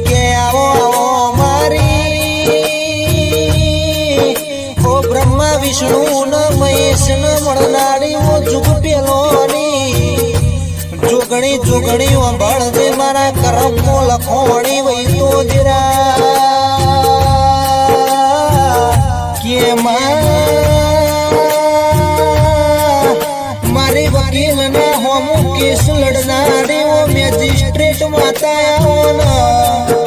કે આવો આવો મારી ઓ બ્રહ્મા વિષ્ણુ ન મહેશ ન મળનારી ઓ જુગ પેલોની જોગણી જોગણી અંબાળ જે મારા કરમો લખોણી વઈ તો જરા કે મારી વકીલ ના હોમ કેસ લડનારી ઓ મેજિસ્ટ્રેટ માતા